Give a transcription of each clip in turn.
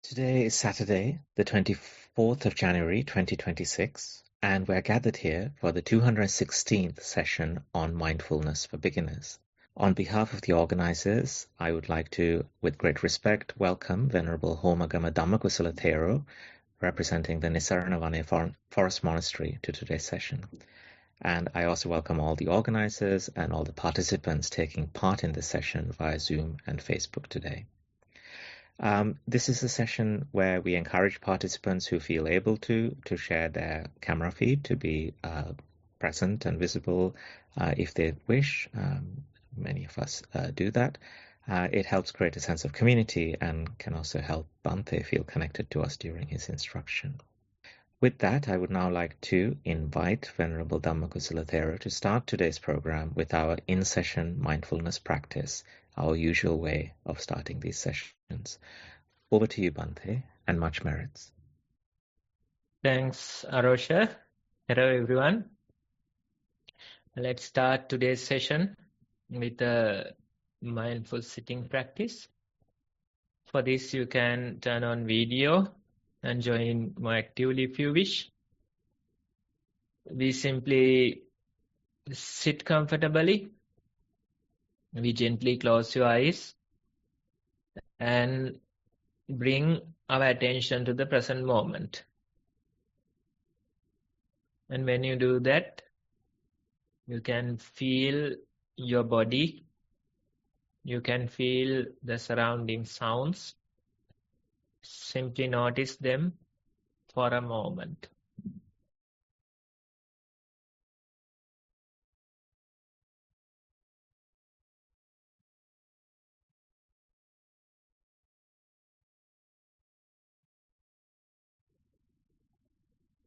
Today is Saturday, the 24th of January 2026, and we're gathered here for the 216th session on mindfulness for beginners. On behalf of the organizers, I would like to, with great respect, welcome Venerable Homagama DhammaKusala Thero, representing the Nissarana Vanaya Forest Monastery, to today's session. And I also welcome all the organizers and all the participants taking part in this session via Zoom and Facebook today. This is a session where we encourage participants who feel able to share their camera feed to be present and visible if they wish. Many of us do that. It helps create a sense of community and can also help Bhante feel connected to us during his instruction. With that, I would now like to invite Venerable DhammaKusala Thero to start today's program with our in-session mindfulness practice, our usual way of starting these sessions. Over to you, Bhante, and much merits. Thanks, Arosha. Hello, everyone. Let's start today's session with a mindful sitting practice. For this, you can turn on video and join more actively if you wish. We simply sit comfortably. We gently close your eyes and bring our attention to the present moment. And when you do that, you can feel your body. You can feel the surrounding sounds. Simply notice them for a moment.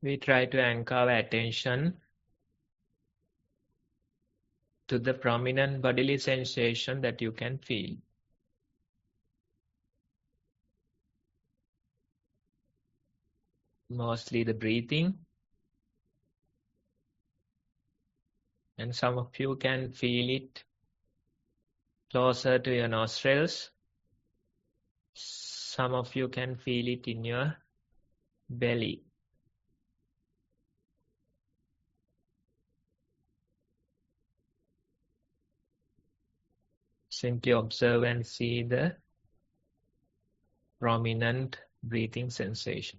We try to anchor our attention to the prominent bodily sensation that you can feel. Mostly the breathing. And some of you can feel it closer to your nostrils. Some of you can feel it in your belly. Simply observe and see the prominent breathing sensation.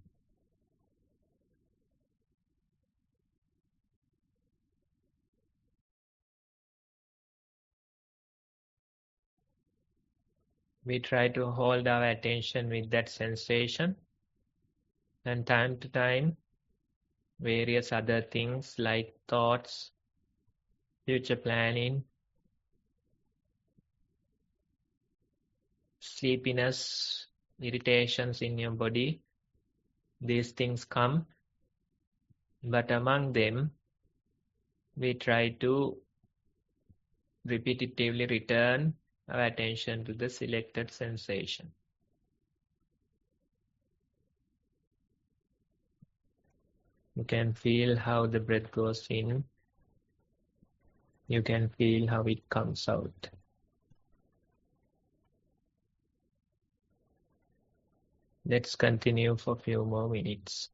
We try to hold our attention with that sensation, and time to time, various other things like thoughts, future planning, sleepiness, irritations in your body, these things come, but among them, we try to repetitively return our attention to the selected sensation. You can feel how the breath goes in. You can feel how it comes out. Let's continue for a few more minutes.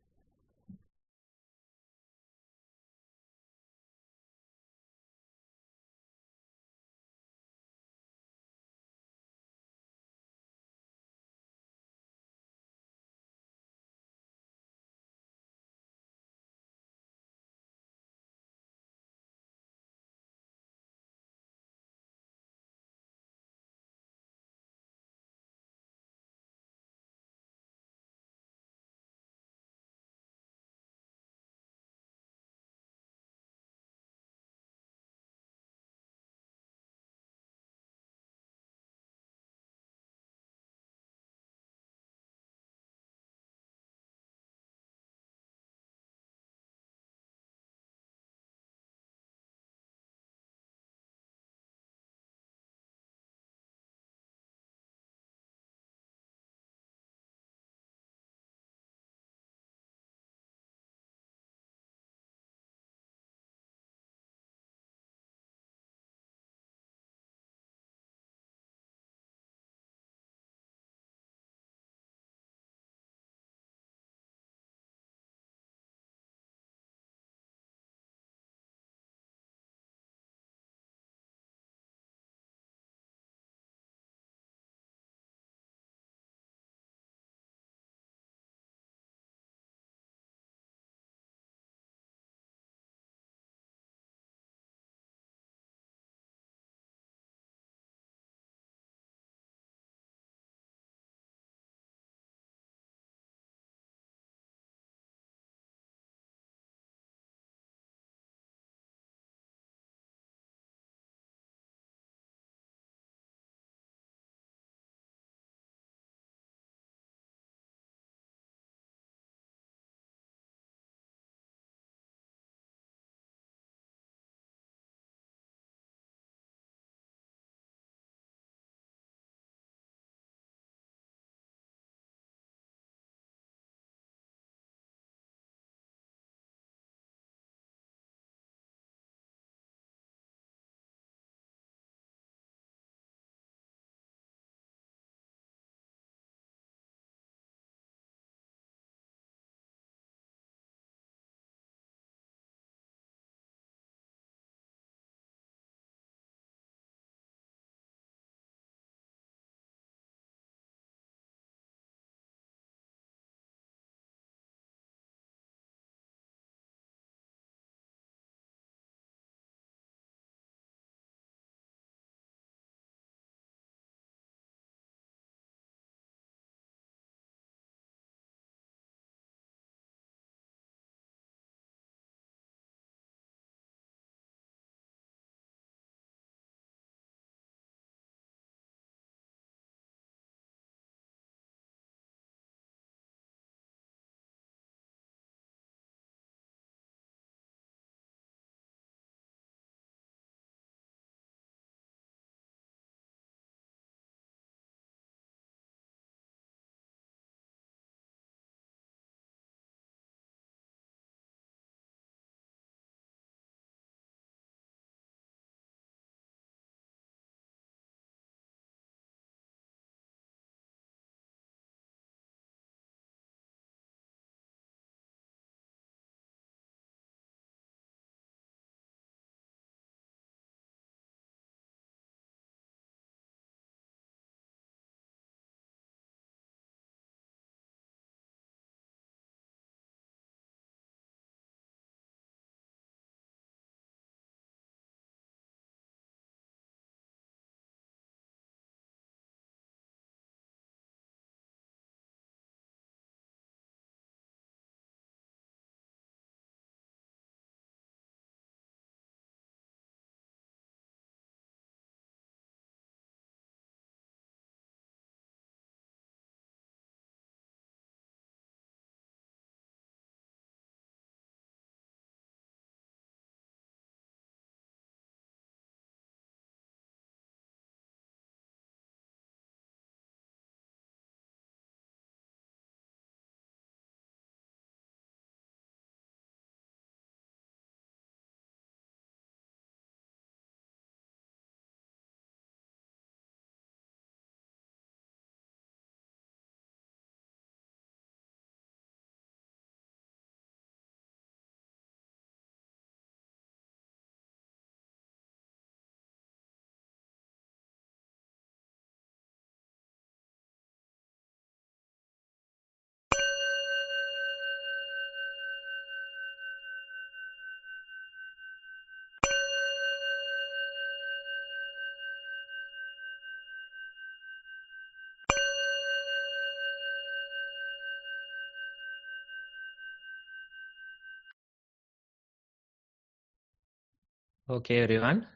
Okay, everyone.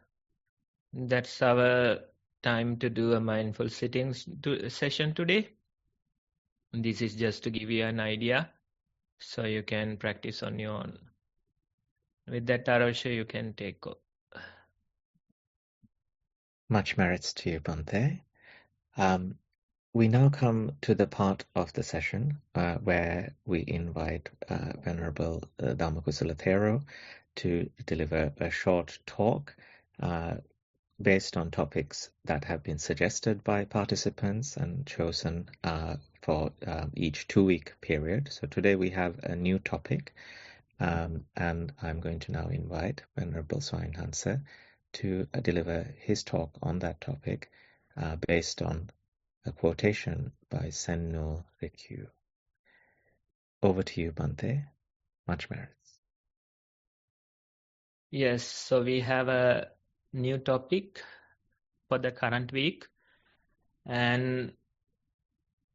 That's our time to do a mindful sitting session today. This is just to give you an idea so you can practice on your own. With that, Arosha, you can take over. Much merits to you, Bhante. We now come to the part of the session where we invite Venerable DhammaKusala Thero to deliver a short talk based on topics that have been suggested by participants and chosen for each 2-week period. So today we have a new topic, and I'm going to now invite Venerable Swaminhansa to deliver his talk on that topic based on a quotation by Senno Rikyu. Over to you, Bhante. Much merits. Yes, so we have a new topic for the current week. And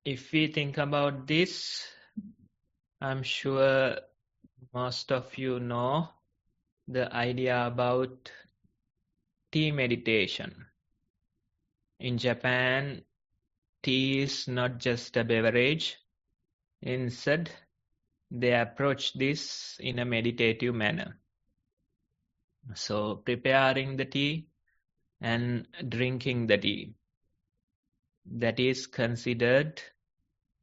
if we think about this, I'm sure most of you know the idea about tea meditation. In Japan, tea is not just a beverage. Instead, they approach this in a meditative manner. So, preparing the tea and drinking the tea, that is considered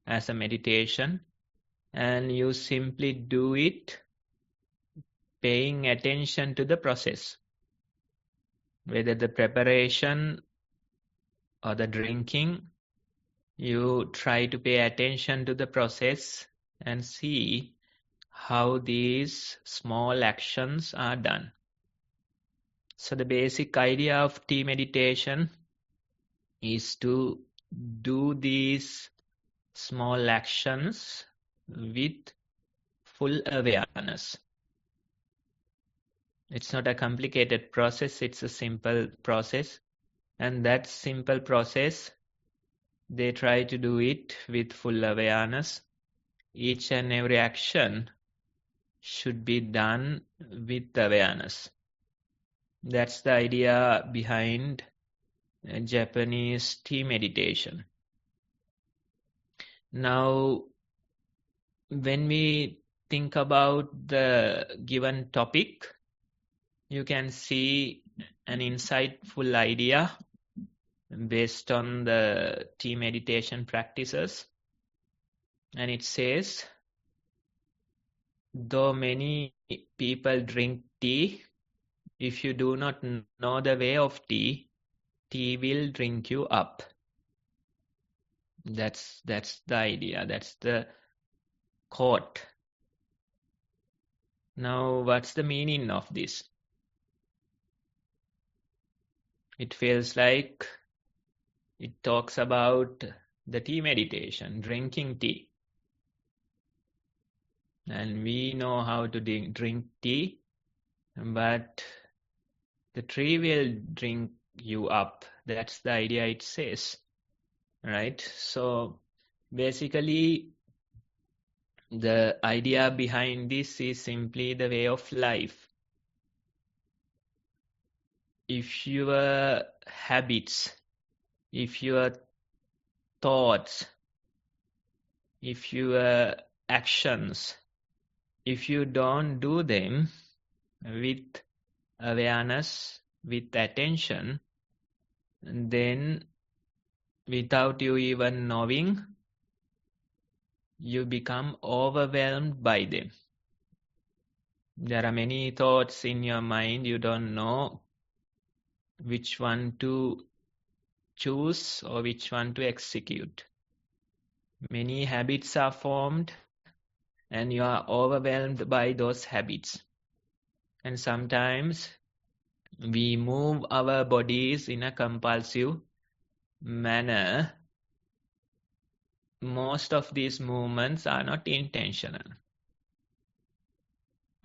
as a meditation, and you simply do it paying attention to the process, whether the preparation or the drinking. You try to pay attention to the process and see how these small actions are done. So the basic idea of tea meditation is to do these small actions with full awareness. It's not a complicated process, it's a simple process. And that simple process, they try to do it with full awareness. Each and every action should be done with awareness. That's the idea behind Japanese tea meditation. Now, when we think about the given topic, you can see an insightful idea based on the tea meditation practices. And it says, though many people drink tea, if you do not know the way of tea, tea will drink you up. That's the idea. That's the quote. Now, what's the meaning of this? It feels like it talks about the tea meditation, drinking tea. And we know how to drink tea, but the tree will drink you up. That's the idea it says, right? So basically, the idea behind this is simply the way of life. If your habits, if your thoughts, if your actions, if you don't do them with awareness, with attention, then without you even knowing, you become overwhelmed by them. There are many thoughts in your mind, you don't know which one to choose or which one to execute. Many habits are formed and you are overwhelmed by those habits. And sometimes we move our bodies in a compulsive manner. Most of these movements are not intentional.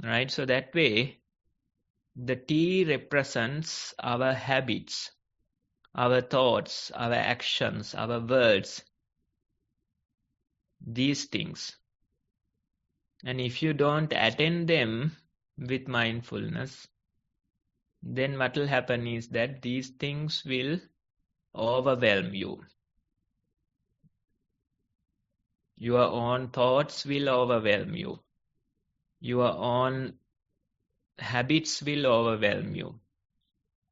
Right? So that way, the tea represents our habits, our thoughts, our actions, our words, these things. And if you don't attend them with mindfulness, then what will happen is that these things will overwhelm you. Your own thoughts will overwhelm you. Your own habits will overwhelm you.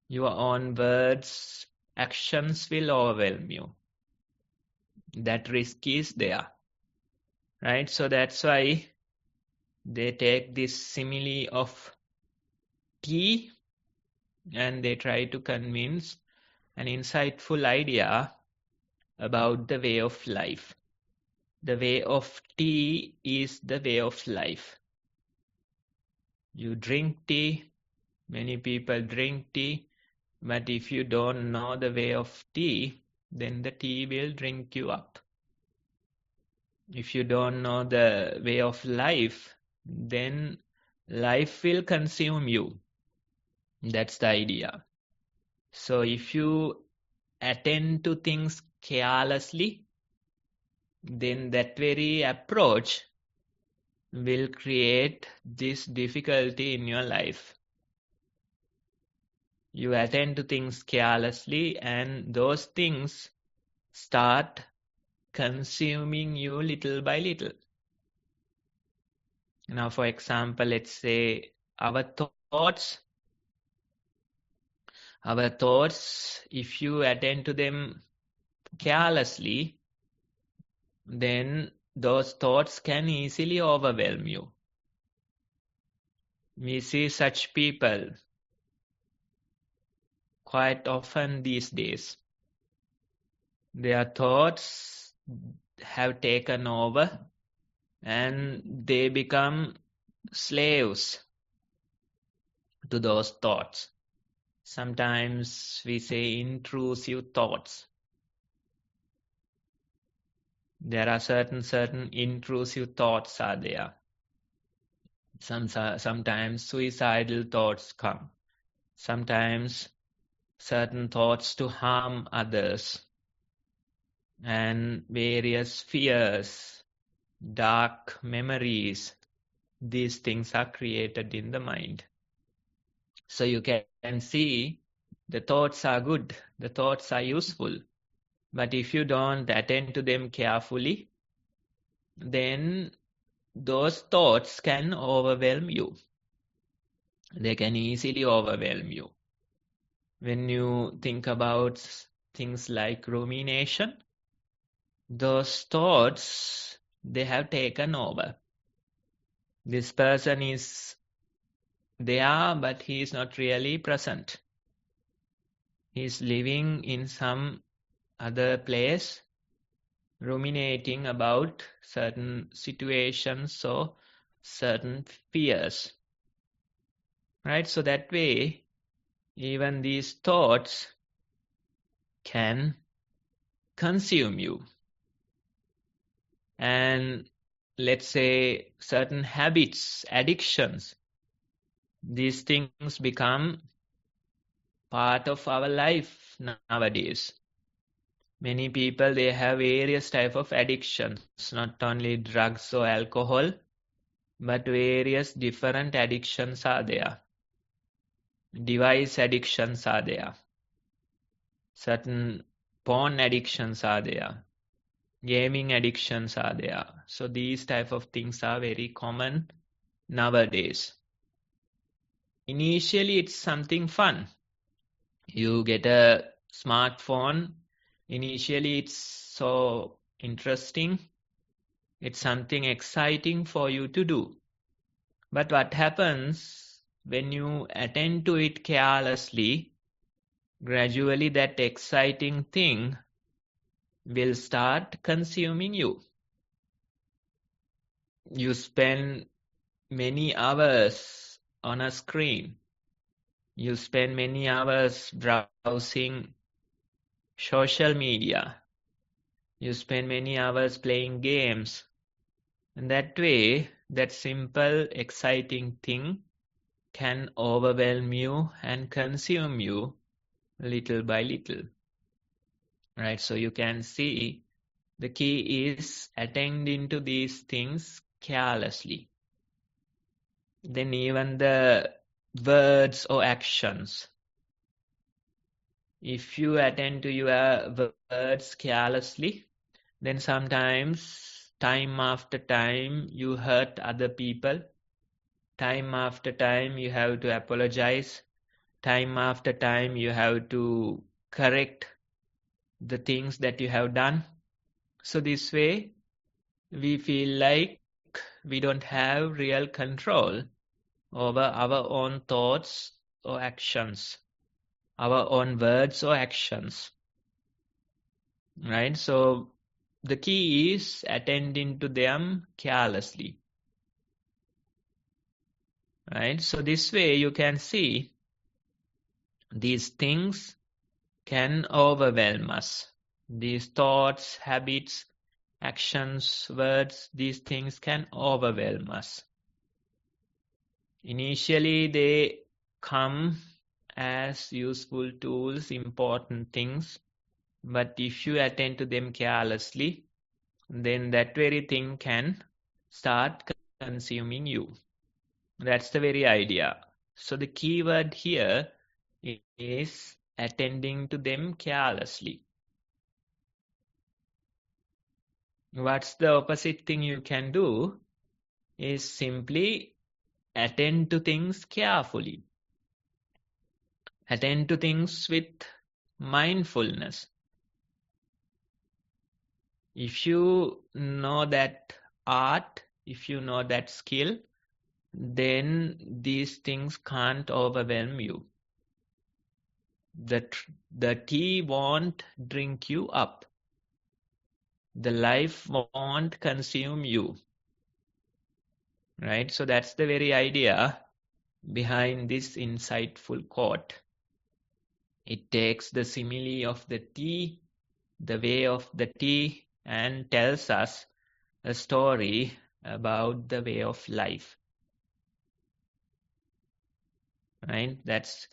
Your own words, actions will overwhelm you. That risk is there, right? So that's why they take this simile of tea and they try to convince an insightful idea about the way of life. The way of tea is the way of life. You drink tea, many people drink tea, but if you don't know the way of tea, then the tea will drink you up. If you don't know the way of life, then life will consume you. That's the idea. So if you attend to things carelessly, then that very approach will create this difficulty in your life. You attend to things carelessly and those things start consuming you little by little. Now, for example, let's say our thoughts, if you attend to them carelessly, then those thoughts can easily overwhelm you. We see such people quite often these days. Their thoughts have taken over and they become slaves to those thoughts. Sometimes we say intrusive thoughts. There are certain intrusive thoughts are there. Sometimes suicidal thoughts come. Sometimes certain thoughts to harm others. And various fears, dark memories, these things are created in the mind. So you can see the thoughts are good, the thoughts are useful. But if you don't attend to them carefully, then those thoughts can overwhelm you. They can easily overwhelm you. When you think about things like rumination, those thoughts, they have taken over. This person is there, but he is not really present. He is living in some other place, ruminating about certain situations or certain fears. Right? So that way, even these thoughts can consume you. And let's say certain habits, addictions, these things become part of our life nowadays. Many people, they have various type of addictions, not only drugs or alcohol, but various different addictions are there. Device addictions are there. Certain porn addictions are there. Gaming addictions are there. So these type of things are very common nowadays. Initially, it's something fun. You get a smartphone. Initially, it's so interesting. It's something exciting for you to do. But what happens when you attend to it carelessly, gradually that exciting thing will start consuming you. You spend many hours on a screen. You spend many hours browsing social media. You spend many hours playing games. And that way, that simple, exciting thing can overwhelm you and consume you little by little. Right? So you can see the key is attending to these things carelessly. Then even the words or actions. If you attend to your words carelessly, then sometimes, time after time, you hurt other people. Time after time, you have to apologize. Time after time, you have to correct the things that you have done. So this way, we feel like we don't have real control over our own thoughts or actions, our own words or actions. Right? So the key is attending to them carelessly. Right? So this way you can see these things can overwhelm us. These thoughts, habits, actions, words, these things can overwhelm us. Initially, they come as useful tools, important things, but if you attend to them carelessly, then that very thing can start consuming you. That's the very idea. So the key word here is attending to them carelessly. What's the opposite thing you can do is simply attend to things carefully. Attend to things with mindfulness. If you know that art, if you know that skill, then these things can't overwhelm you. The tea won't drink you up. The life won't consume you. Right? So that's the very idea behind this insightful quote. It takes the simile of the tea, the way of the tea, and tells us a story about the way of life. Right? That's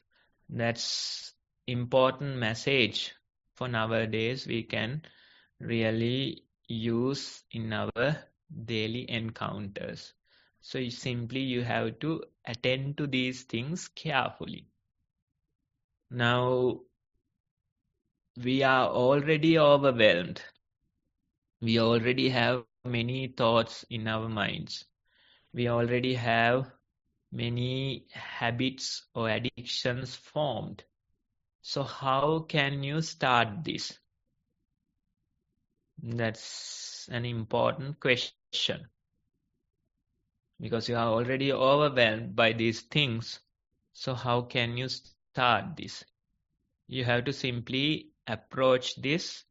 important message for nowadays we can really use in our daily encounters. So you have to attend to these things carefully. Now, we are already overwhelmed. We already have many thoughts in our minds. We already have many habits or addictions formed. So how can you start this? That's an important question. Because you are already overwhelmed by these things. So how can you start this? You have to simply approach this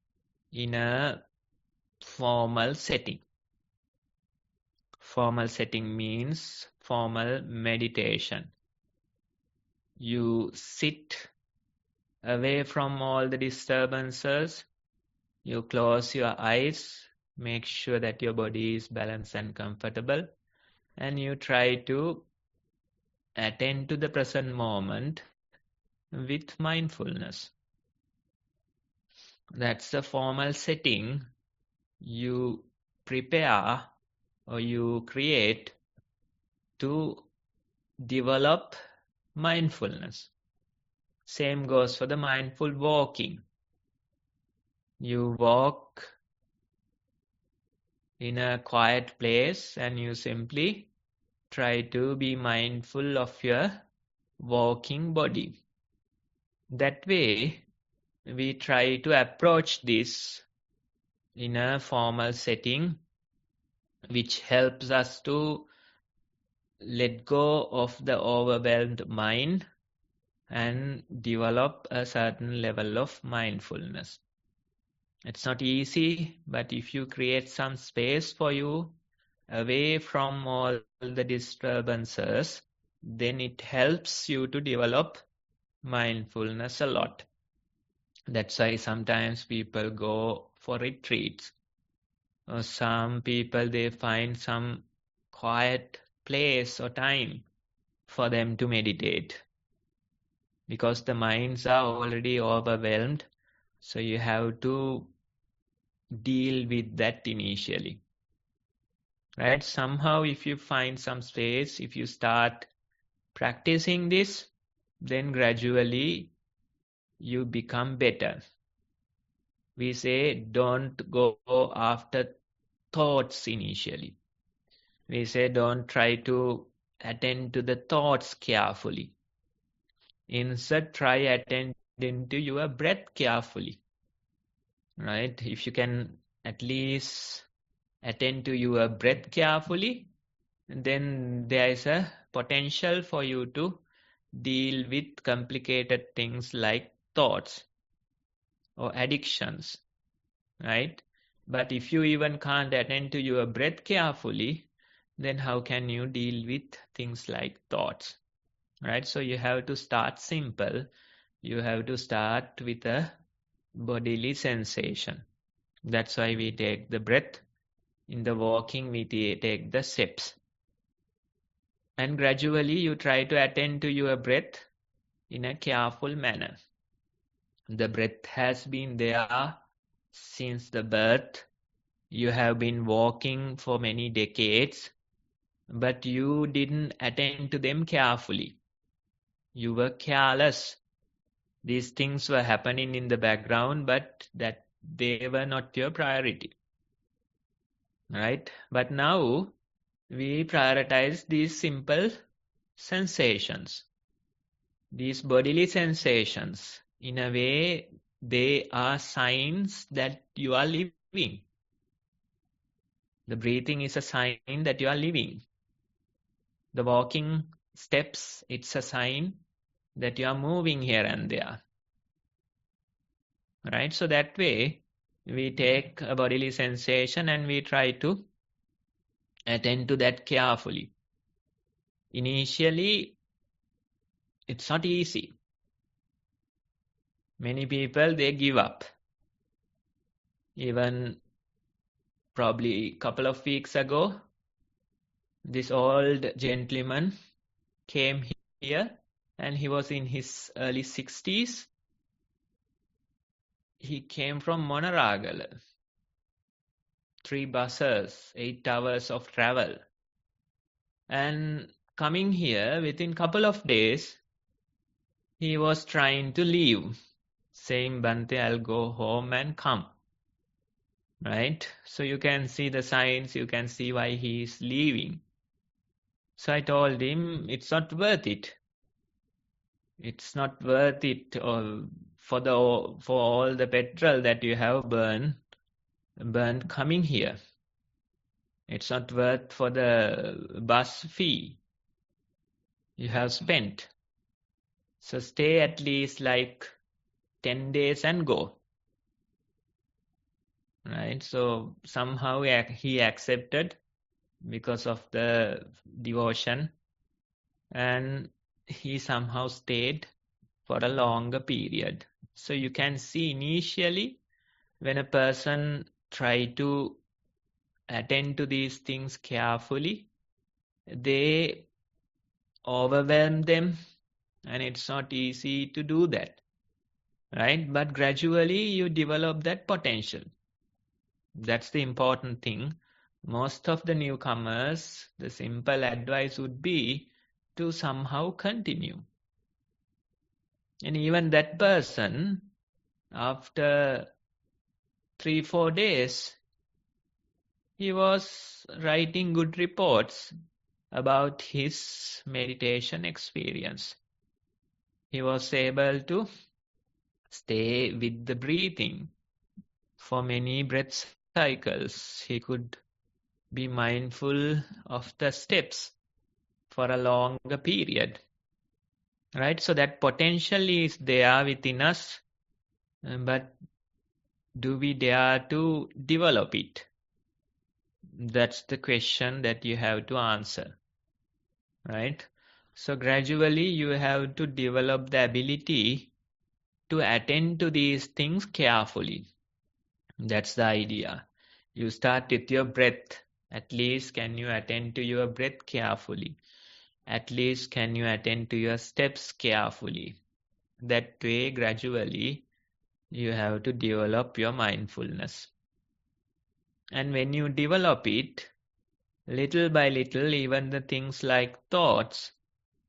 in a formal setting. Formal setting means formal meditation. You sit away from all the disturbances. You close your eyes, make sure that your body is balanced and comfortable, and you try to attend to the present moment with mindfulness. That's the formal setting you prepare or you create to develop mindfulness. Same goes for the mindful walking. You walk in a quiet place and you simply try to be mindful of your walking body. That way, we try to approach this in a formal setting, which helps us to let go of the overwhelmed mind and develop a certain level of mindfulness. It's not easy, but if you create some space for you away from all the disturbances, then it helps you to develop mindfulness a lot. That's why sometimes people go for retreats. Or some people, they find some quiet place or time for them to meditate. Because the minds are already overwhelmed, so you have to deal with that initially. Right? Somehow if you find some space, if you start Practicing this, then gradually you become better. We say don't go after thoughts initially. We say don't try to attend to the thoughts carefully. Instead, try attending to your breath carefully. Right? If you can at least attend to your breath carefully, then there is a potential for you to deal with complicated things like thoughts or addictions, right? But if you even can't attend to your breath carefully, then how can you deal with things like thoughts, right? So you have to start simple. You have to start with a bodily sensation. That's why we take the breath. In the walking, we take the steps. And gradually you try to attend to your breath in a careful manner. The breath has been there since the birth. You have been walking for many decades, but you didn't attend to them carefully. You were careless. These things were happening in the background, but that they were not your priority. Right? But now we prioritize these simple sensations, these bodily sensations. In a way, they are signs that you are living. The breathing is a sign that you are living. The walking steps, it's a sign that you are moving here and there. Right? So that way, we take a bodily sensation and we try to attend to that carefully. Initially, it's not easy. Many people, they give up. Even probably a couple of weeks ago, this old gentleman came here and he was in his early 60s. He came from Monaragala. 3 buses, 8 hours of travel. And coming here, within couple of days, he was trying to leave, saying, Bante, I'll go home and come. Right? So you can see the signs, you can see why he is leaving. So I told him, it's not worth it. It's not worth it for all the petrol that you have burned coming here. It's not worth for the bus fee you have spent. So stay at least like 10 days and go. Right? So somehow he accepted because of the devotion, and he somehow stayed for a longer period. So you can see initially when a person try to attend to these things carefully, they overwhelm them, and it's not easy to do that, right? But gradually you develop that potential. That's the important thing. Most of the newcomers, the simple advice would be to somehow continue. And even that person, after 3-4 days, he was writing good reports about his meditation experience. He was able to stay with the breathing for many breath cycles. He could be mindful of the steps for a longer period. Right? So that potential is there within us, but do we dare to develop it? That's the question that you have to answer. Right? So gradually you have to develop the ability to attend to these things carefully. That's the idea. You start with your breath. At least can you attend to your breath carefully? At least can you attend to your steps carefully? That way, gradually, you have to develop your mindfulness. And when you develop it, little by little, even the things like thoughts,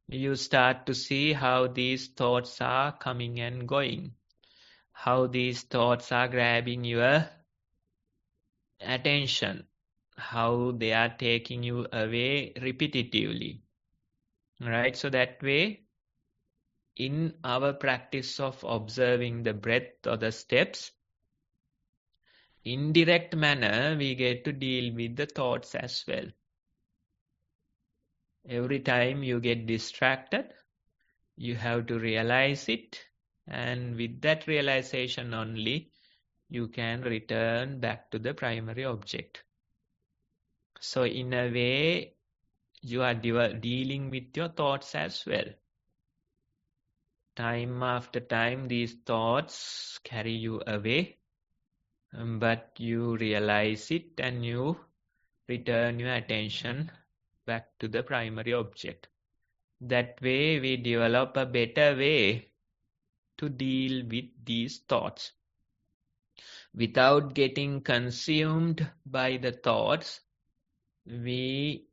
you start to see how these thoughts are coming and going, how these thoughts are grabbing your attention, how they are taking you away repetitively. Right? So that way, in our practice of observing the breath or the steps, in direct manner, we get to deal with the thoughts as well. Every time you get distracted, you have to realize it, and with that realization only, you can return back to the primary object. So in a way, you are dealing with your thoughts as well. Time after time, these thoughts carry you away, but you realize it and you return your attention back to the primary object. That way, we develop a better way to deal with these thoughts. Without getting consumed by the thoughts, we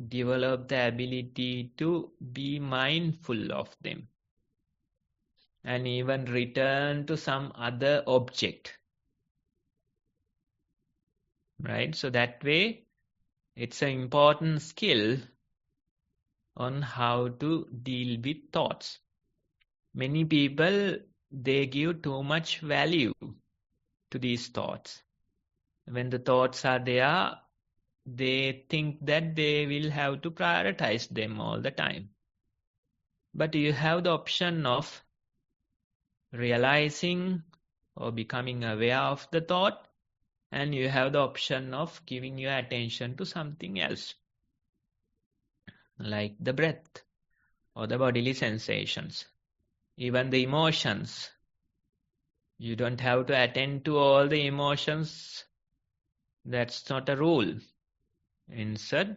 develop the ability to be mindful of them and even return to some other object. Right? So that way, it's an important skill on how to deal with thoughts. Many people, they give too much value to these thoughts. When the thoughts are there, they think that they will have to prioritize them all the time. But you have the option of realizing or becoming aware of the thought, and you have the option of giving your attention to something else, like the breath or the bodily sensations, even the emotions. You don't have to attend to all the emotions. That's not a rule. Instead,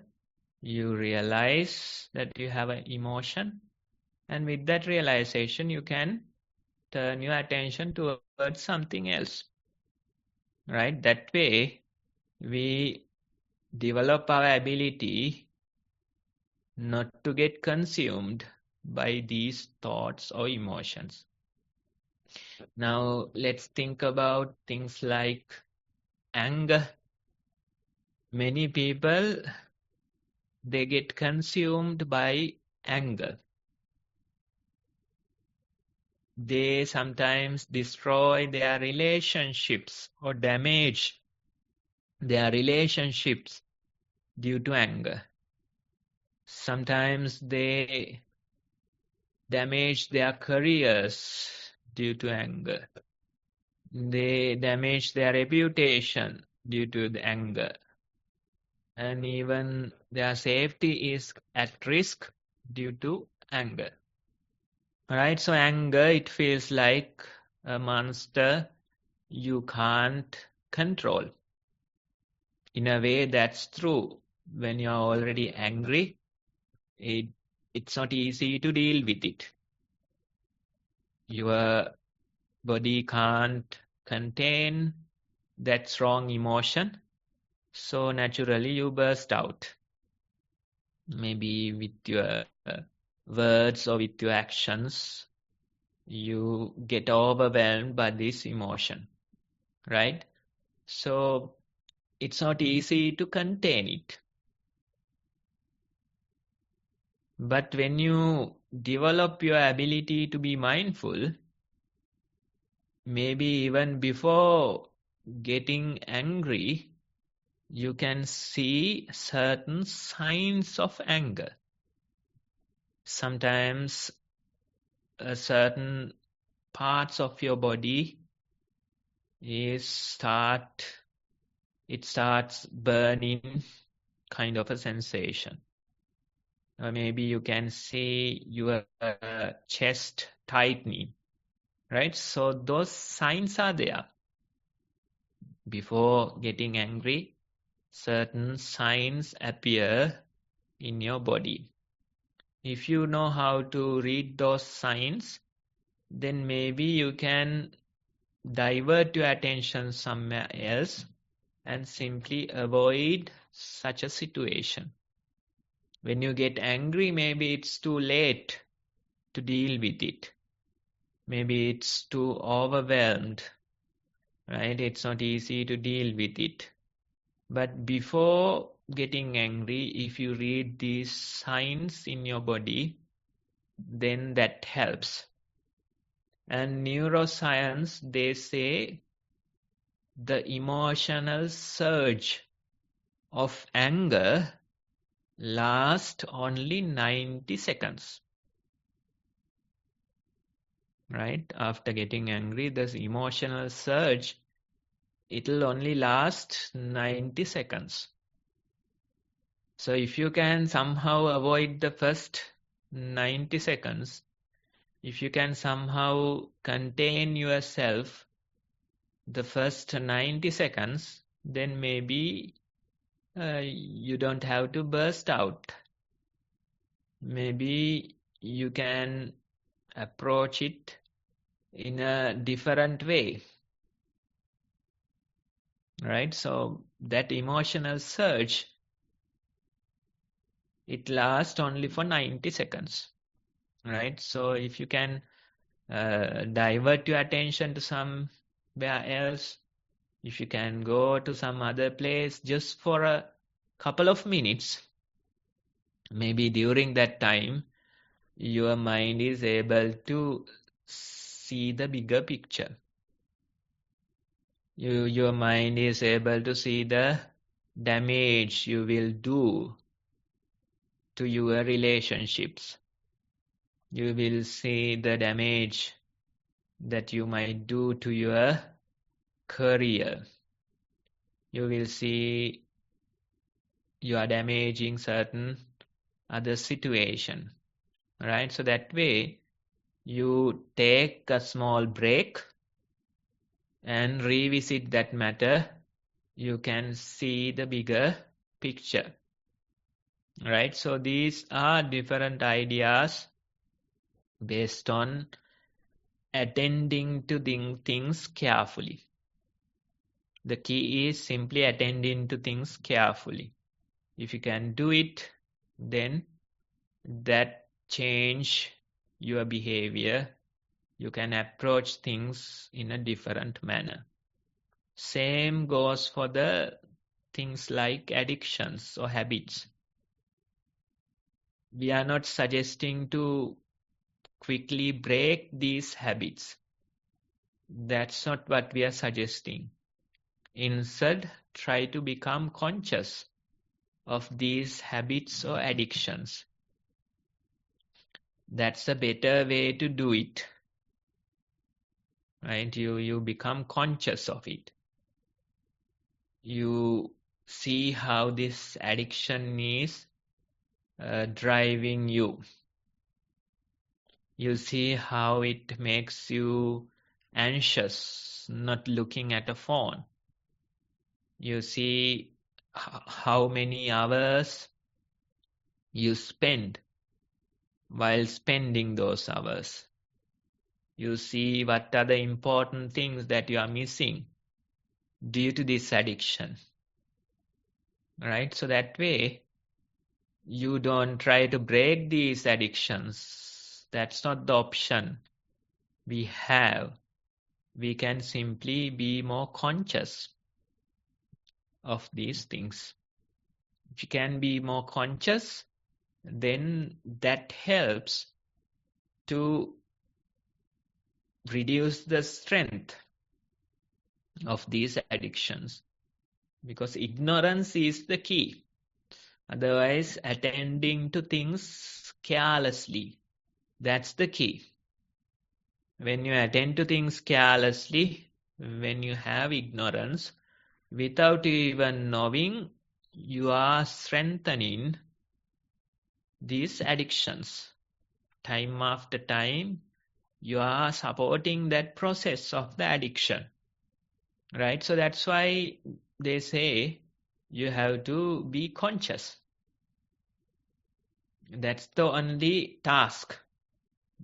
you realize that you have an emotion, and with that realization, you can turn your attention towards something else. Right? That way, we develop our ability not to get consumed by these thoughts or emotions. Now, let's think about things like anger. Many people, they get consumed by anger. They sometimes destroy their relationships or damage their relationships due to anger. Sometimes they damage their careers due to anger. They damage their reputation due to the anger. And even their safety is at risk due to anger. Alright, so anger, it feels like a monster you can't control. In a way, that's true. When you're already angry, it's not easy to deal with it. Your body can't contain that strong emotion, so naturally you burst out. Maybe with your words or with your actions, you get overwhelmed by this emotion, right? So it's not easy to contain it. But when you develop your ability to be mindful, maybe even before getting angry, you can see certain signs of anger. Sometimes certain parts of your body starts burning, kind of a sensation. Or maybe you can see your chest tightening, right? So those signs are there. Before getting angry, certain signs appear in your body. If you know how to read those signs, then maybe you can divert your attention somewhere else and simply avoid such a situation. When you get angry, maybe it's too late to deal with it. Maybe it's too overwhelmed, right? It's not easy to deal with it. But before getting angry, if you read these signs in your body, then that helps. And neuroscience, they say the emotional surge of anger lasts only 90 seconds. Right? After getting angry, this emotional surge, it'll only last 90 seconds. So if you can somehow avoid the first 90 seconds, if you can somehow contain yourself the first 90 seconds, then maybe you don't have to burst out. Maybe you can approach it in a different way. Right? So that emotional surge, it lasts only for 90 seconds. Right? So if you can divert your attention to somewhere else, if you can go to some other place just for a couple of minutes, maybe during that time, your mind is able to see the bigger picture. Your mind is able to see the damage you will do to your relationships. You will see the damage that you might do to your career. You will see you are damaging certain other situation. Right? So that way, you take a small break and revisit that matter. You can see the bigger picture. Right? So these are different ideas based on attending to things carefully. The key is simply attending to things carefully. If you can do it, then that change your behavior. You can approach things in a different manner. Same goes for the things like addictions or habits. We are not suggesting to quickly break these habits. That's not what we are suggesting. Instead, try to become conscious of these habits or addictions. That's a better way to do it. Right? You become conscious of it. You see how this addiction is driving you. You see how it makes you anxious, not looking at a phone. You see how many hours you spend while spending those hours. You see what are the important things that you are missing due to this addiction. Right? So that way, you don't try to break these addictions. That's not the option we have. We can simply be more conscious of these things. If you can be more conscious, then that helps to reduce the strength of these addictions, because ignorance is the key. Otherwise, attending to things carelessly, that's the key. When you attend to things carelessly, when you have ignorance, without even knowing, you are strengthening these addictions. Time after time, you are supporting that process of the addiction. Right? So that's why they say you have to be conscious. That's the only task.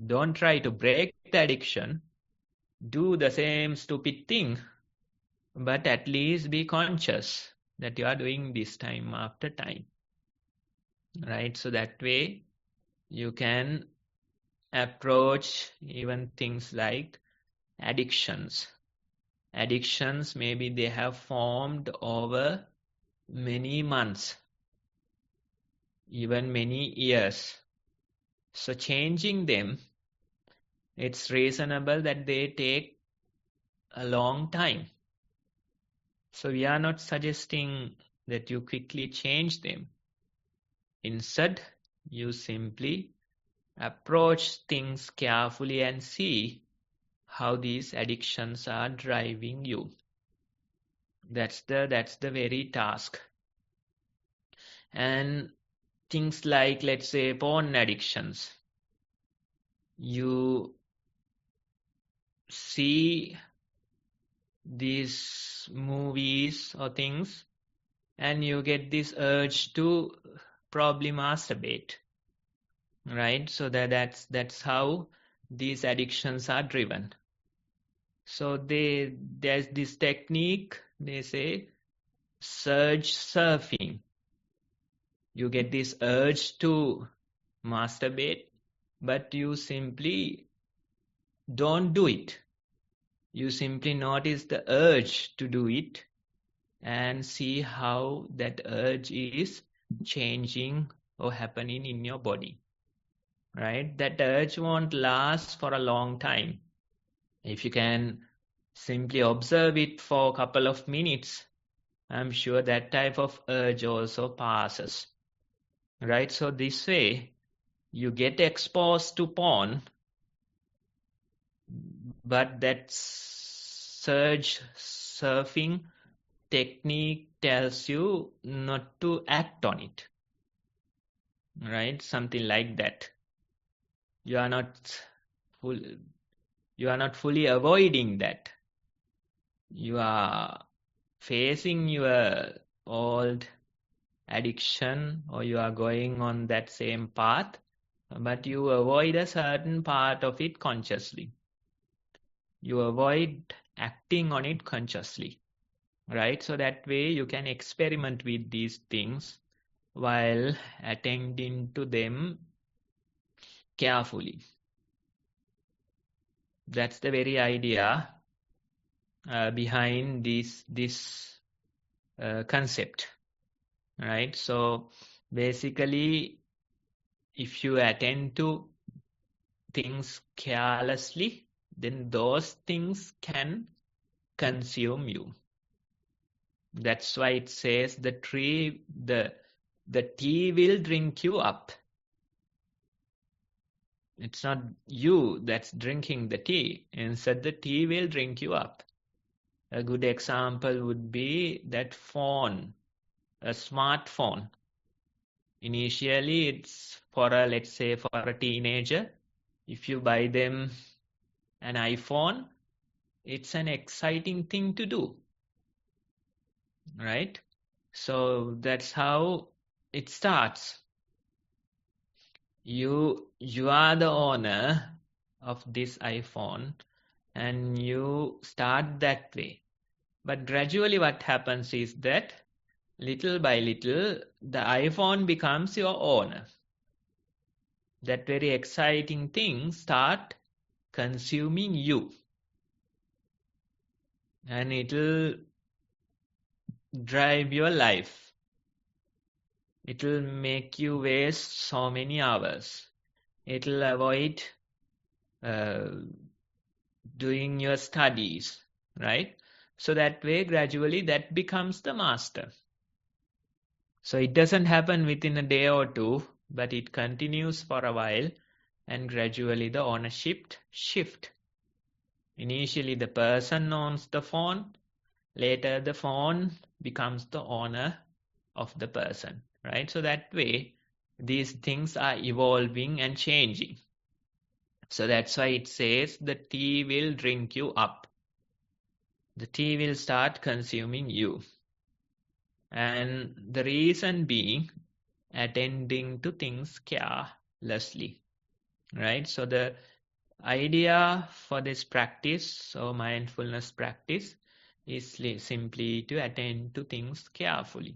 Don't try to break the addiction. Do the same stupid thing, but at least be conscious that you are doing this time after time. right? So that way you can approach even things like addictions. Addictions, maybe they have formed over many months, even many years. So changing them, it's reasonable that they take a long time. So we are not suggesting that you quickly change them. Instead, you simply approach things carefully and see how these addictions are driving you. That's the very task. And things like, let's say, porn addictions. You see these movies or things and you get this urge to probably masturbate, right? So that's how these addictions are driven. So there's this technique, they say, surge surfing. You get this urge to masturbate, but you simply don't do it. You simply notice the urge to do it and see how that urge is changing or happening in your body, right? That urge won't last for a long time. If you can simply observe it for a couple of minutes, I'm sure that type of urge also passes, right? So this way, you get exposed to porn, but that surge surfing technique tells you not to act on it, right? Something like that. You are not fully avoiding that. You are facing your old addiction, or you are going on that same path, but you avoid a certain part of it consciously. You avoid acting on it consciously, right? So that way you can experiment with these things while attending to them carefully. That's the very idea behind this concept, right? So basically, if you attend to things carelessly, then those things can consume you. That's why it says the tea will drink you up. It's not you that's drinking the tea. Instead, the tea will drink you up. A good example would be that phone, a smartphone. Initially, it's let's say for a teenager. If you buy them an iPhone, it's an exciting thing to do, right? So that's how it starts. You are the owner of this iPhone and you start that way. But gradually what happens is that little by little, the iPhone becomes your owner. That very exciting thing start consuming you. And it'll drive your life. It'll make you waste so many hours. It'll avoid doing your studies, right? So that way, gradually, that becomes the master. So it doesn't happen within a day or two, but it continues for a while, and gradually the ownership shift. Initially, the person owns the phone. Later, the phone becomes the owner of the person, right? So that way, these things are evolving and changing. So that's why it says the tea will drink you up. The tea will start consuming you. And the reason being attending to things carelessly, right? So the idea for this practice, so mindfulness practice, is simply to attend to things carefully.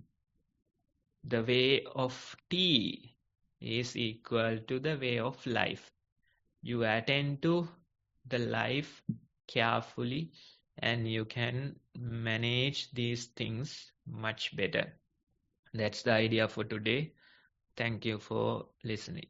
the way of tea is equal to the way of life. You attend to the life carefully and you can manage these things much better. That's the idea for today. Thank you for listening.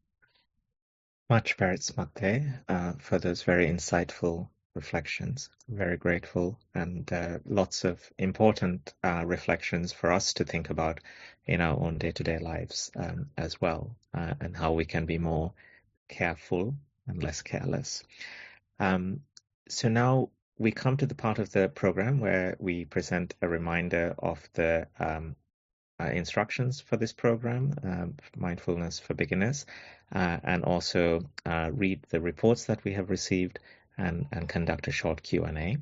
Much Merit Smatte for those very insightful reflections. Very grateful, and lots of important reflections for us to think about in our own day-to-day lives as well, and how we can be more careful and less careless. So now we come to the part of the program where we present a reminder of the instructions for this program, Mindfulness for Beginners, and also read the reports that we have received and conduct a short Q&A.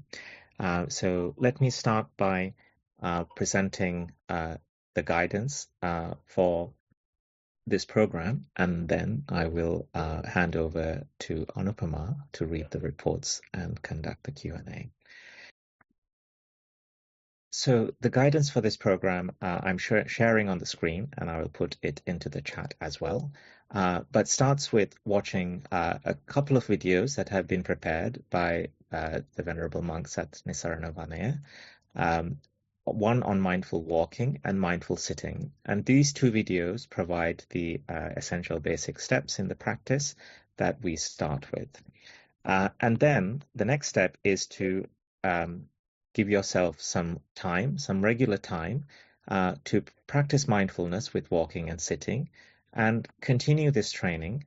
So let me start by presenting the guidance for this program, and then I will hand over to Anupama to read the reports and conduct the Q&A. So the guidance for this program, I'm sharing on the screen, and I will put it into the chat as well. But starts with watching a couple of videos that have been prepared by the Venerable monks at Nissarana, Vanaya. One on mindful walking and mindful sitting. And these two videos provide the essential basic steps in the practice that we start with. And then the next step is to give yourself some time, some regular time, to practice mindfulness with walking and sitting, and continue this training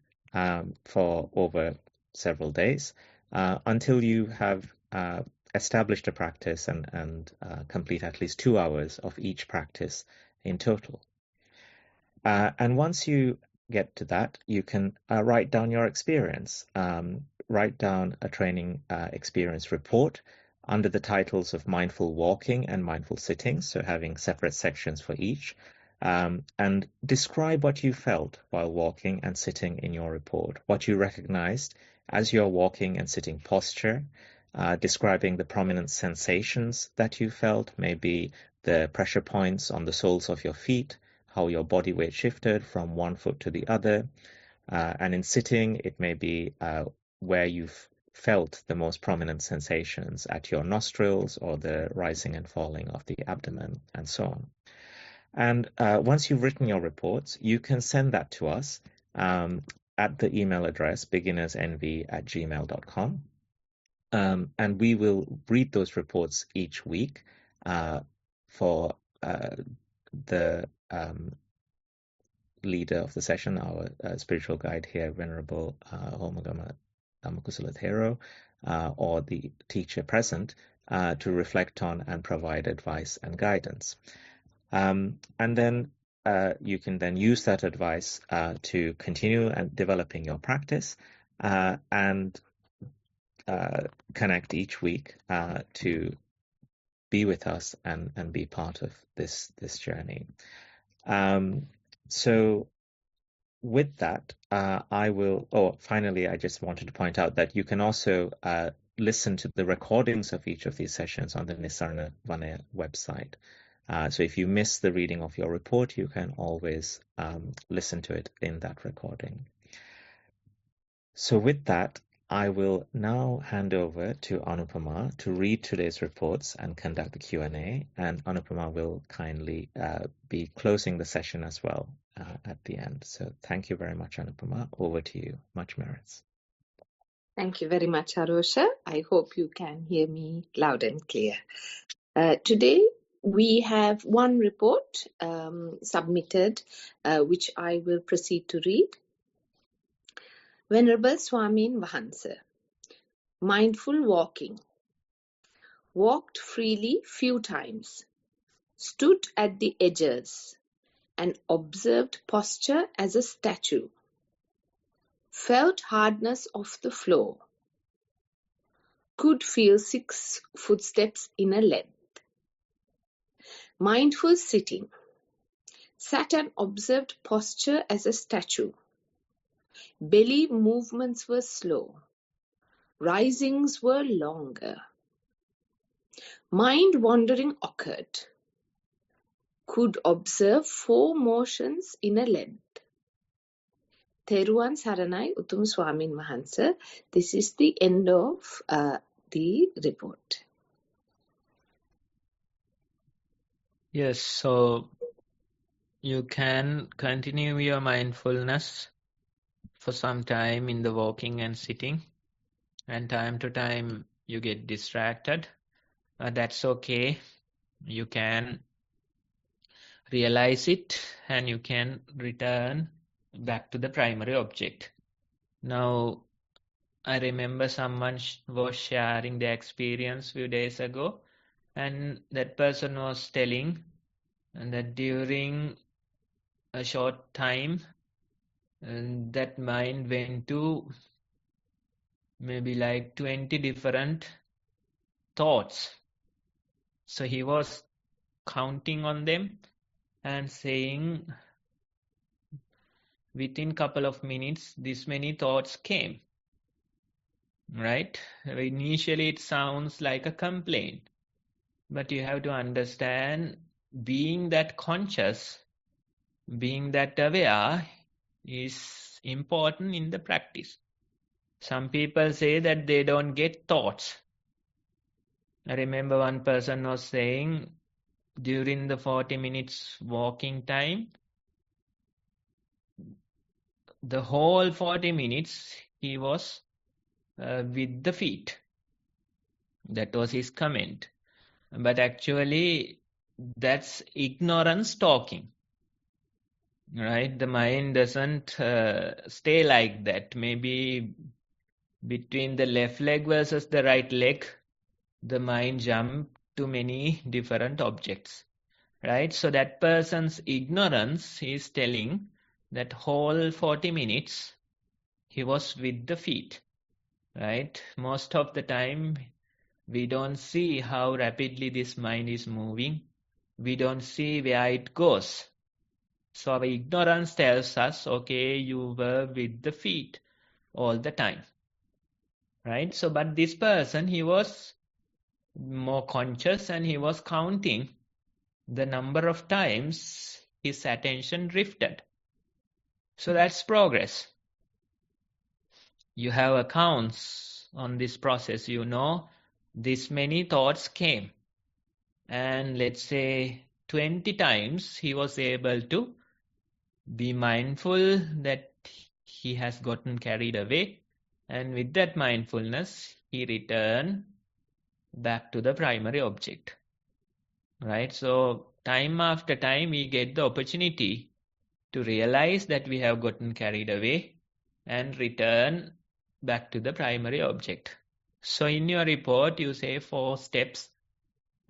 for over several days until you have established a practice and complete at least 2 hours of each practice in total. And once you get to that, you can write down your experience, write down a training experience report under the titles of mindful walking and mindful sitting, so having separate sections for each, and describe what you felt while walking and sitting in your report, what you recognized as your walking and sitting posture, describing the prominent sensations that you felt, maybe the pressure points on the soles of your feet, how your body weight shifted from one foot to the other, and in sitting, it may be where you've felt the most prominent sensations at your nostrils or the rising and falling of the abdomen and so on. And once you've written your reports, you can send that to us at the email address beginnersenvy@gmail.com. And we will read those reports each week for the leader of the session, our spiritual guide here, Venerable Homagama DhammaKusala Thero, or the teacher present, to reflect on and provide advice and guidance. And then you can then use that advice to continue and developing your practice and connect each week to be with us and be part of this journey. So with that, finally, I just wanted to point out that you can also listen to the recordings of each of these sessions on the Nissarana Vanaya website. So if you miss the reading of your report, you can always listen to it in that recording. So with that, I will now hand over to Anupama to read today's reports and conduct the Q&A, and Anupama will kindly be closing the session as well at the end. So thank you very much, Anupama. Over to you. Much merits. Thank you very much, Arosha. I hope you can hear me loud and clear. Today, we have one report submitted, which I will proceed to read. Venerable Swamin Vahansa, mindful walking. Walked freely few times, stood at the edges, and observed posture as a statue. Felt hardness of the floor. Could feel 6 footsteps in a length. Mindful sitting. Sat and observed posture as a statue. Belly movements were slow. Risings were longer. Mind wandering occurred. could observe 4 motions in a length. Theruwan Saranai Utum Swamin Mahansa. This is the end of the report. Yes, so you can continue your mindfulness for some time in the walking and sitting, and time to time you get distracted. That's okay. You can realize it and you can return back to the primary object. Now, I remember someone was sharing their experience a few days ago, and that person was telling that during a short time, that mind went to maybe like 20 different thoughts. So he was counting on them and saying within couple of minutes, this many thoughts came. Right? Initially, it sounds like a complaint, but you have to understand being that conscious, being that aware is important in the practice. Some people say that they don't get thoughts. I remember one person was saying during the 40 minutes walking time, the whole 40 minutes he was with the feet. That was his comment. But actually, that's ignorance talking. Right? The mind doesn't stay like that. Maybe between the left leg versus the right leg, the mind jumped to many different objects. Right? So that person's ignorance is telling that whole 40 minutes he was with the feet. Right? Most of the time, we don't see how rapidly this mind is moving. We don't see where it goes. So our ignorance tells us, okay, you were with the feet all the time. Right? So, but this person, he was more conscious and he was counting the number of times his attention drifted. So that's progress. You have accounts on this process. You know, this many thoughts came. And let's say 20 times he was able to be mindful that he has gotten carried away. And with that mindfulness, he returned back to the primary object. Right? So time after time, we get the opportunity to realize that we have gotten carried away and return back to the primary object. So in your report, you say 4 steps,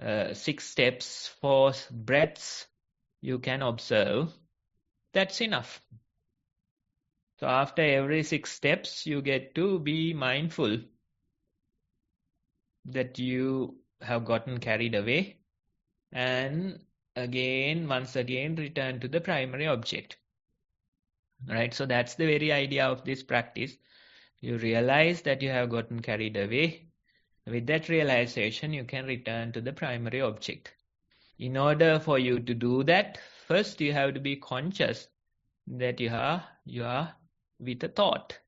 6 steps, 4 breaths you can observe. That's enough. So after every 6 steps, you get to be mindful that you have gotten carried away and once again, return to the primary object. Right? So that's the very idea of this practice. You realize that you have gotten carried away. With that realization, you can return to the primary object. In order for you to do that, first you have to be conscious that you are with a thought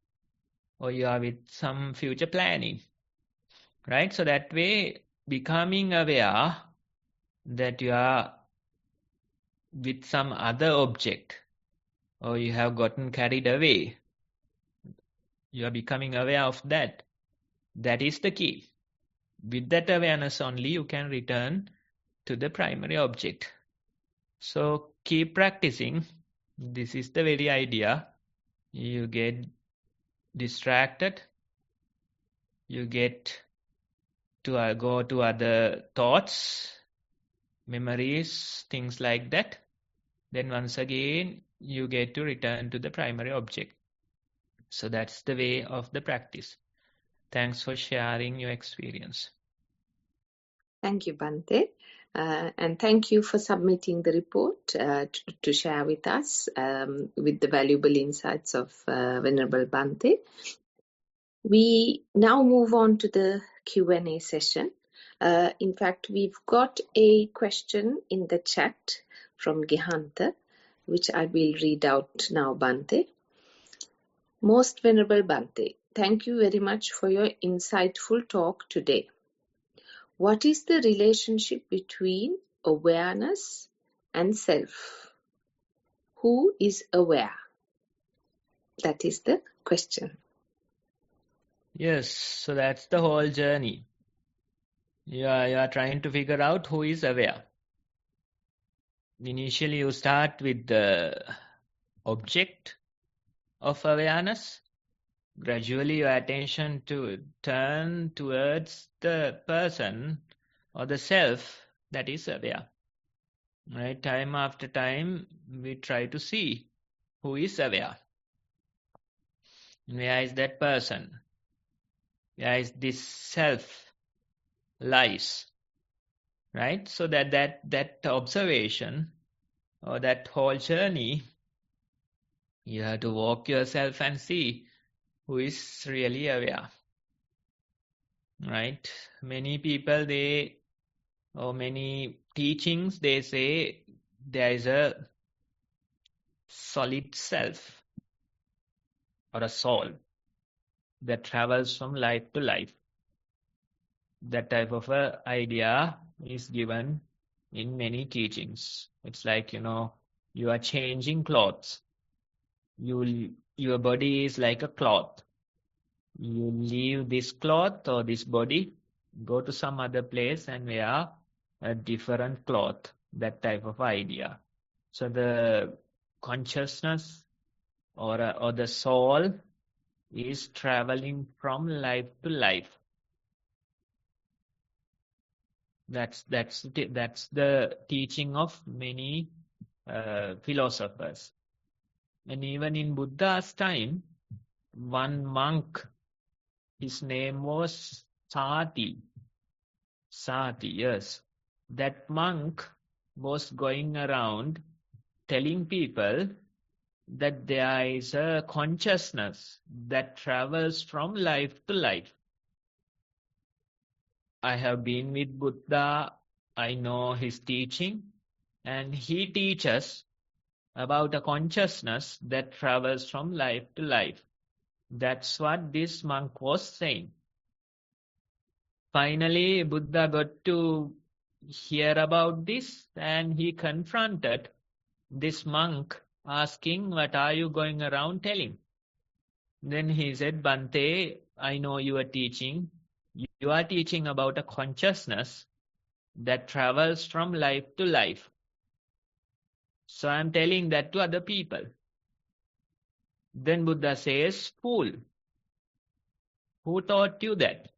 or you are with some future planning. Right? So that way, becoming aware that you are with some other object or you have gotten carried away, you are becoming aware of that. That is the key. With that awareness only, you can return to the primary object. So keep practicing. This is the very idea. You get distracted. You get to go to other thoughts, memories, things like that. Then once again, you get to return to the primary object. So that's the way of the practice. Thanks for sharing your experience. Thank you, Bhante. And thank you for submitting the report to share with us with the valuable insights of Venerable Bhante. We now move on to the Q&A session. In fact, we've got a question in the chat from Gihanta, which I will read out now, Bante. Most Venerable Bante, thank you very much for your insightful talk today. What is the relationship between awareness and self? Who is aware? That is the question. Yes, so that's the whole journey. You are trying to figure out who is aware. Initially, you start with the object of awareness. Gradually, your attention to turn towards the person or the self that is aware. Right? Time after time, we try to see who is aware. Where is that person? Where is this self lies? Right? So that observation or that whole journey, you have to walk yourself and see who is really aware. Right? Many people, many teachings, they say there is a solid self or a soul that travels from life to life. That type of a idea is given in many teachings. It's like, you are changing clothes. Your body is like a cloth. You leave this cloth or this body, go to some other place and wear a different cloth. That type of idea. So the consciousness or the soul is traveling from life to life. That's the teaching of many philosophers. And even in Buddha's time, one monk, his name was Sati. Sati, yes. That monk was going around telling people that there is a consciousness that travels from life to life. I have been with Buddha, I know his teaching, and he teaches about a consciousness that travels from life to life. That's what this monk was saying. Finally, Buddha got to hear about this and he confronted this monk asking, what are you going around telling? Then he said, Bante, I know you are teaching. You are teaching about a consciousness that travels from life to life. So I am telling that to other people. Then Buddha says, fool, who taught you that?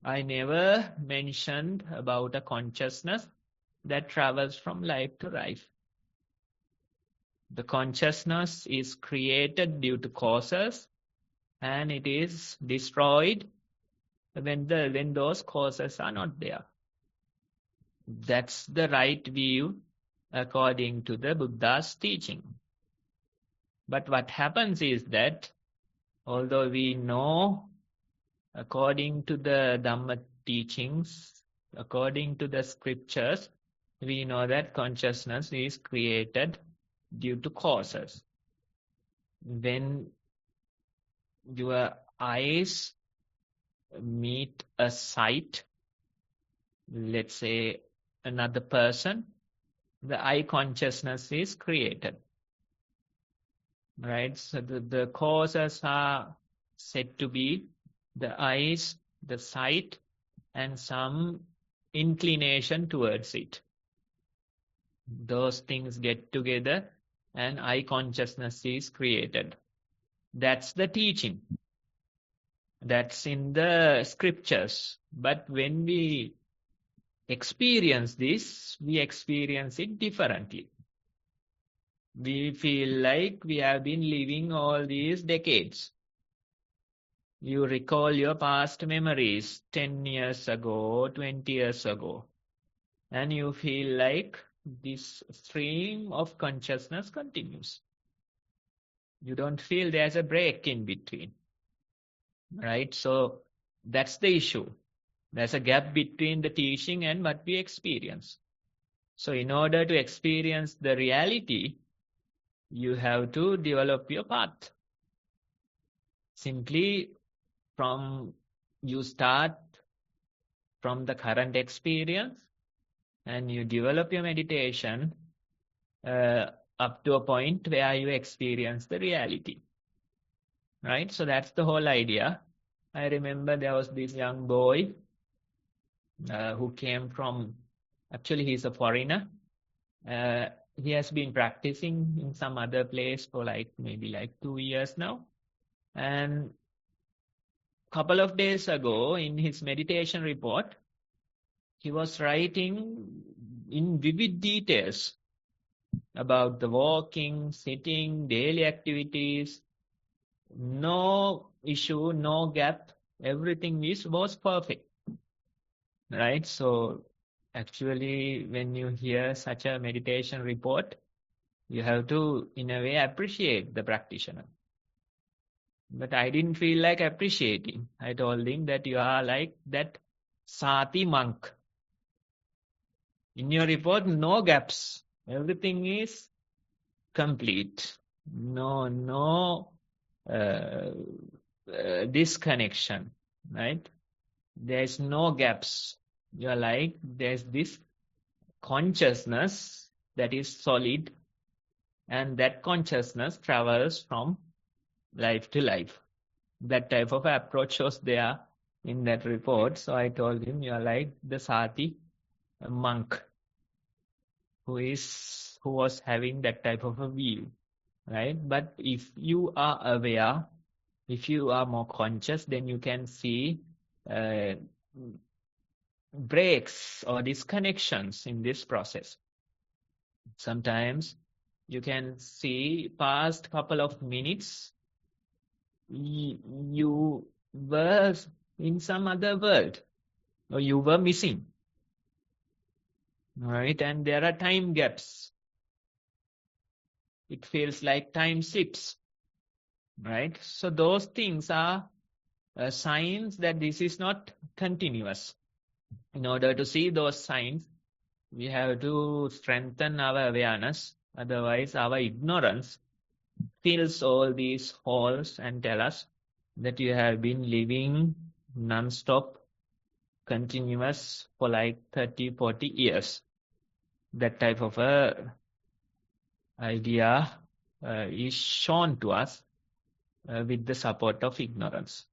I never mentioned about a consciousness that travels from life to life. The consciousness is created due to causes and it is destroyed when those causes are not there. That's the right view according to the Buddha's teaching. But what happens is that although we know according to the Dhamma teachings, according to the scriptures, we know that consciousness is created due to causes. When your eyes meet a sight, let's say another person, the eye consciousness is created. Right? So the causes are said to be the eyes, the sight, and some inclination towards it. Those things get together and eye consciousness is created. That's the teaching. That's in the scriptures. But when we experience this, we experience it differently. We feel like we have been living all these decades. You recall your past memories 10 years ago, 20 years ago, and you feel like this stream of consciousness continues. You don't feel there's a break in between. Right? So that's the issue. There's a gap between the teaching and what we experience. So in order to experience the reality, you have to develop your path. Simply you start from the current experience and you develop your meditation up to a point where you experience the reality. Right? So that's the whole idea. I remember there was this young boy who came from, actually he's a foreigner. He has been practicing in some other place for maybe 2 years now. And a couple of days ago in his meditation report, he was writing in vivid details about the walking, sitting, daily activities. No issue, no gap. Everything was perfect. Right? So actually, when you hear such a meditation report, you have to, in a way, appreciate the practitioner. But I didn't feel like appreciating. I told him that you are like that Sati monk. In your report, no gaps. Everything is complete. No disconnection. Right? There's no gaps. You're like, there's this consciousness that is solid, and that consciousness travels from life to life. That type of approach was there in that report. So I told him, you're like the Sati monk who was having that type of a view, right? But if you are aware, if you are more conscious, then you can see breaks or disconnections in this process. Sometimes you can see past couple of minutes, you were in some other world, or you were missing, right? And there are time gaps. It feels like time slips, right? So those things are signs that this is not continuous. In order to see those signs, we have to strengthen our awareness. Otherwise, our ignorance fills all these holes and tell us that you have been living non-stop, continuous for 30, 40 years. That type of a idea is shown to us with the support of ignorance.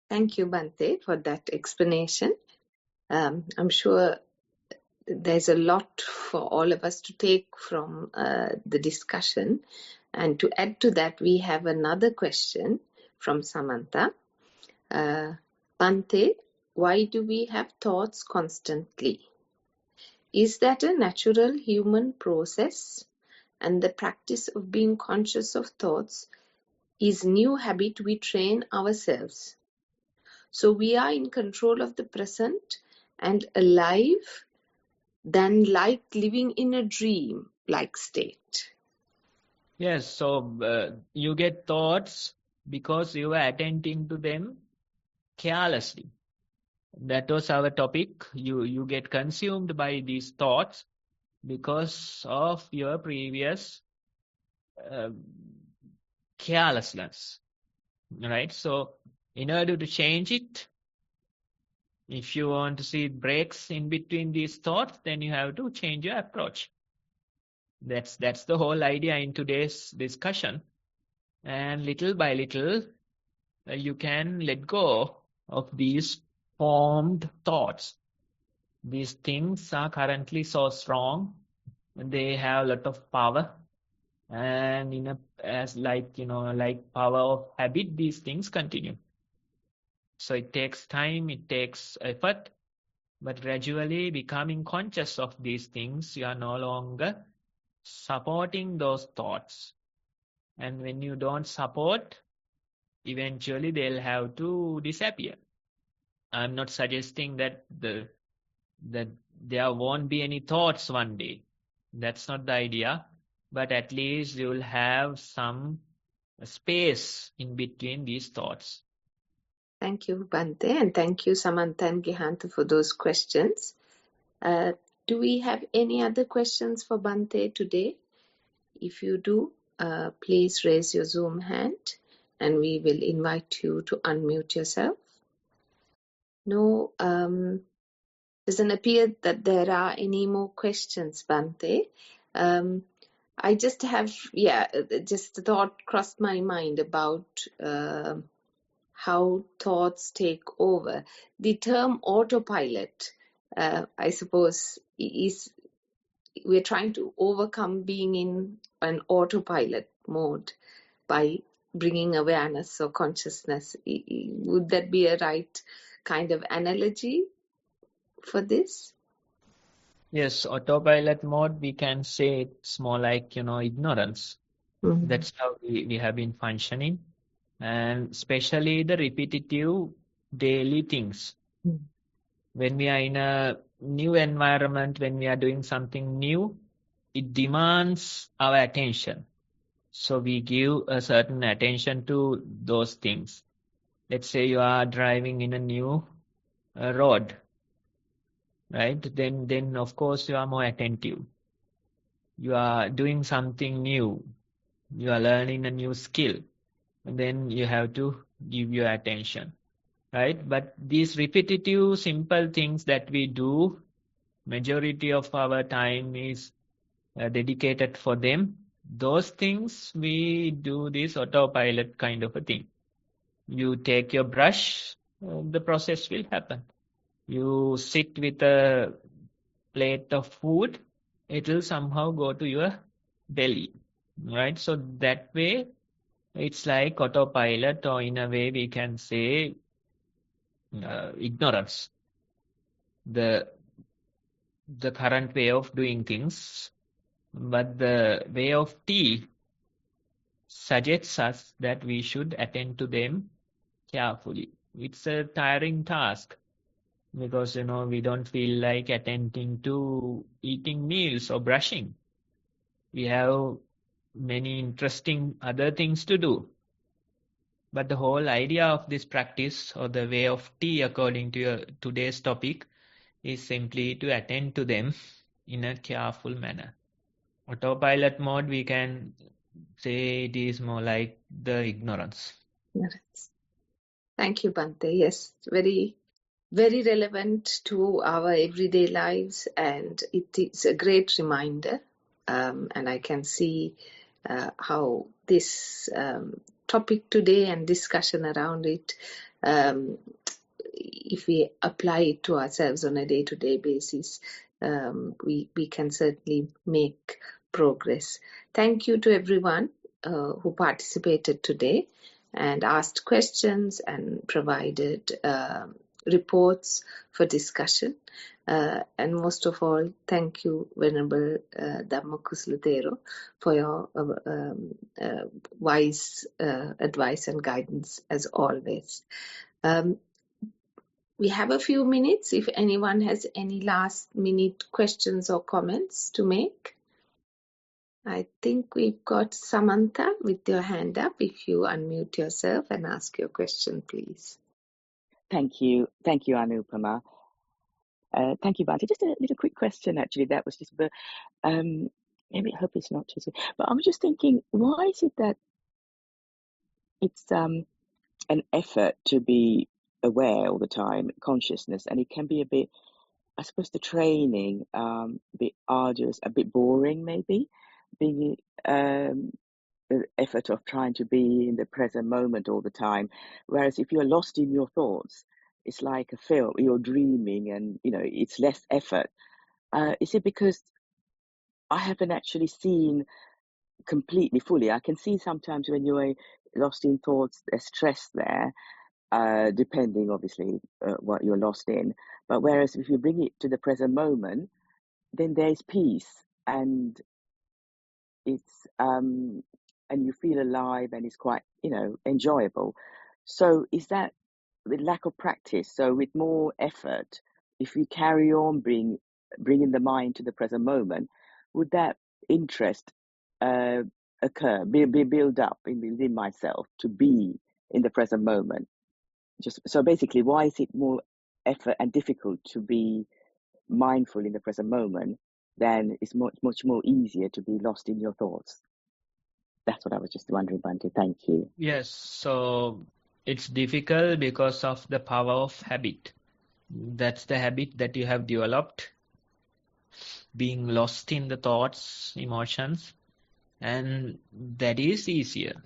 Thank you, Bhante, for that explanation. I'm sure there's a lot for all of us to take from the discussion. And to add to that, we have another question from Samantha. Bhante, why do we have thoughts constantly? Is that a natural human process? And the practice of being conscious of thoughts is new habit we train ourselves. So we are in control of the present and alive than like living in a dream-like state. Yes, so you get thoughts because you are attending to them carelessly. That was our topic. You get consumed by these thoughts because of your previous carelessness, right? So in order to change it, if you want to see breaks in between these thoughts, then you have to change your approach. That's the whole idea in today's discussion. And little by little, you can let go of these formed thoughts. These things are currently so strong. They have a lot of power. And like power of habit, these things continue. So it takes time, it takes effort, but gradually becoming conscious of these things, you are no longer supporting those thoughts. And when you don't support, eventually they'll have to disappear. I'm not suggesting that there won't be any thoughts one day. That's not the idea. But at least you will have some space in between these thoughts. Thank you, Bhante, and thank you, Samantha and Gihanta, for those questions. Do we have any other questions for Bhante today? If you do, please raise your Zoom hand and we will invite you to unmute yourself. No, doesn't appear that there are any more questions, Bhante. I just have, just a thought crossed my mind about how thoughts take over. The term autopilot, I suppose, is we're trying to overcome being in an autopilot mode by bringing awareness or consciousness. Would that be a right kind of analogy for this? Yes, autopilot mode, we can say it's more like, ignorance. Mm-hmm. That's how we have been functioning. And especially the repetitive daily things. Mm-hmm. When we are in a new environment, when we are doing something new, it demands our attention. So we give a certain attention to those things. Let's say you are driving in a new road, right? Then of course you are more attentive. You are doing something new. You are learning a new skill. And then you have to give your attention, right? But these repetitive, simple things that we do, majority of our time is dedicated for them. Those things we do this autopilot kind of a thing. You take your brush, the process will happen. You sit with a plate of food, it will somehow go to your belly, right? So that way, it's like autopilot, or in a way we can say ignorance. The current way of doing things, but the way of tea suggests us that we should attend to them carefully. It's a tiring task because, we don't feel like attending to eating meals or brushing. We have many interesting other things to do. But the whole idea of this practice, or the way of tea according to today's topic, is simply to attend to them in a careful manner. Autopilot mode, we can say it is more like the ignorance. Thank you, Bhante. Yes, very, very relevant to our everyday lives, and it is a great reminder. And I can see how this topic today and discussion around it, if we apply it to ourselves on a day-to-day basis, we can certainly make progress. Thank you to everyone who participated today and asked questions and provided reports for discussion. And most of all, thank you, Venerable DhammaKusala Thero, for your wise advice and guidance as always. We have a few minutes if anyone has any last minute questions or comments to make. I think we've got Samantha with your hand up. If you unmute yourself and ask your question, please. Thank you, Anupama. Thank you, Bhante. Just a little quick question, actually. That was just, maybe I hope it's not too soon. But I was just thinking, why is it that it's an effort to be aware all the time, consciousness, and it can be a bit, I suppose, the training a bit arduous, a bit boring, maybe, being the effort of trying to be in the present moment all the time. Whereas if you're lost in your thoughts, it's like a film, you're dreaming, and it's less effort. Is it because I haven't actually seen completely fully? I can see sometimes when you're lost in thoughts, there's stress there, depending obviously what you're lost in. But whereas if you bring it to the present moment, then there's peace, and it's and you feel alive, and it's quite enjoyable. So is that with lack of practice? So with more effort, if you carry on bringing the mind to the present moment, would that interest occur, build up within myself to be in the present moment? Just so basically, why is it more effort and difficult to be mindful in the present moment, then it's much more easier to be lost in your thoughts. That's what I was just wondering, Bhante. Thank you. Yes, so it's difficult because of the power of habit. That's the habit that you have developed, being lost in the thoughts, emotions, and that is easier.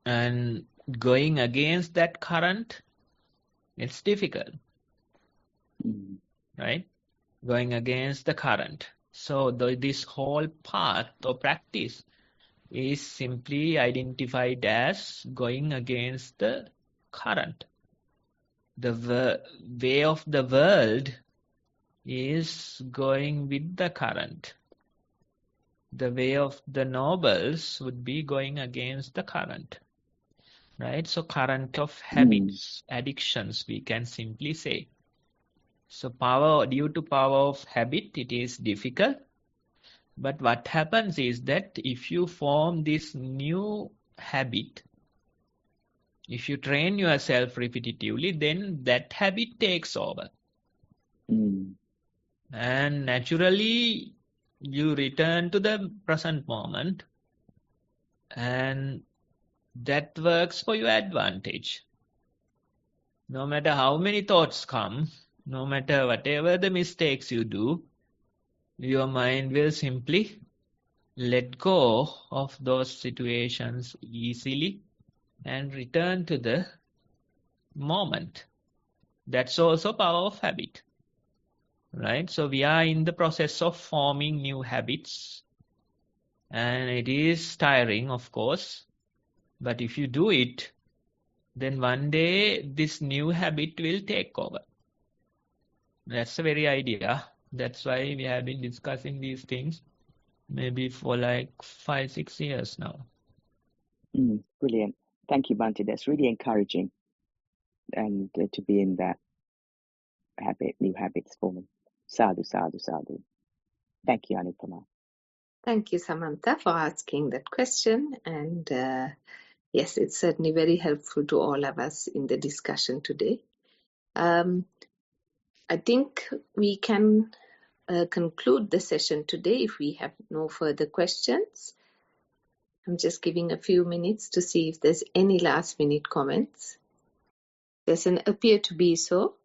And going against that current, it's difficult, right? Going against the current. So this whole path or practice is simply identified as going against the current. The way of the world is going with the current. The way of the nobles would be going against the current, right? So current of habits, addictions, we can simply say. So due to power of habit, it is difficult. But what happens is that if you form this new habit, if you train yourself repetitively, then that habit takes over. And naturally, you return to the present moment, and that works for your advantage. No matter how many thoughts come, no matter whatever the mistakes you do, your mind will simply let go of those situations easily and return to the moment. That's also power of habit, right? So we are in the process of forming new habits, and it is tiring, of course, but if you do it, then one day this new habit will take over. That's the very idea. That's why we have been discussing these things maybe for like 5-6 years now. Brilliant. Thank you, Bhante. That's really encouraging, and to be in that new habits form. Sadhu, sadhu, sadhu. Thank you, Anupama. Thank you, Samantha, for asking that question. And yes, it's certainly very helpful to all of us in the discussion today. I think we can conclude the session today if we have no further questions. I'm just giving a few minutes to see if there's any last-minute comments. Doesn't appear to be so.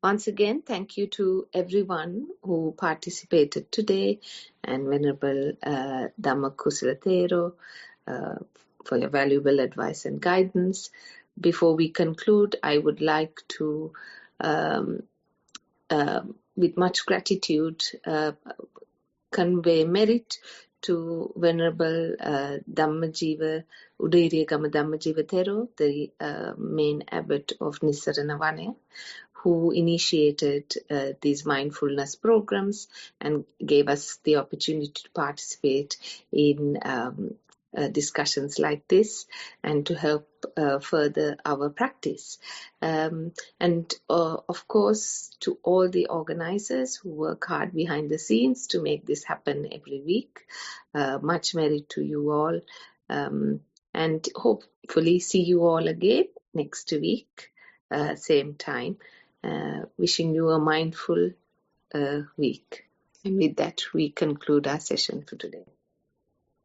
Once again, thank you to everyone who participated today, and Venerable DhammaKusala Thero for your valuable advice and guidance. Before we conclude, I would like to, with much gratitude, convey merit to Venerable Udayiriyagama Dhammajiva Thero, the main abbot of Nissarana Vanaya, who initiated these mindfulness programs and gave us the opportunity to participate in discussions like this and to help further our practice. And of course, to all the organizers who work hard behind the scenes to make this happen every week. Much merit to you all. And hopefully see you all again next week, same time. Wishing you a mindful week. And with that, we conclude our session for today.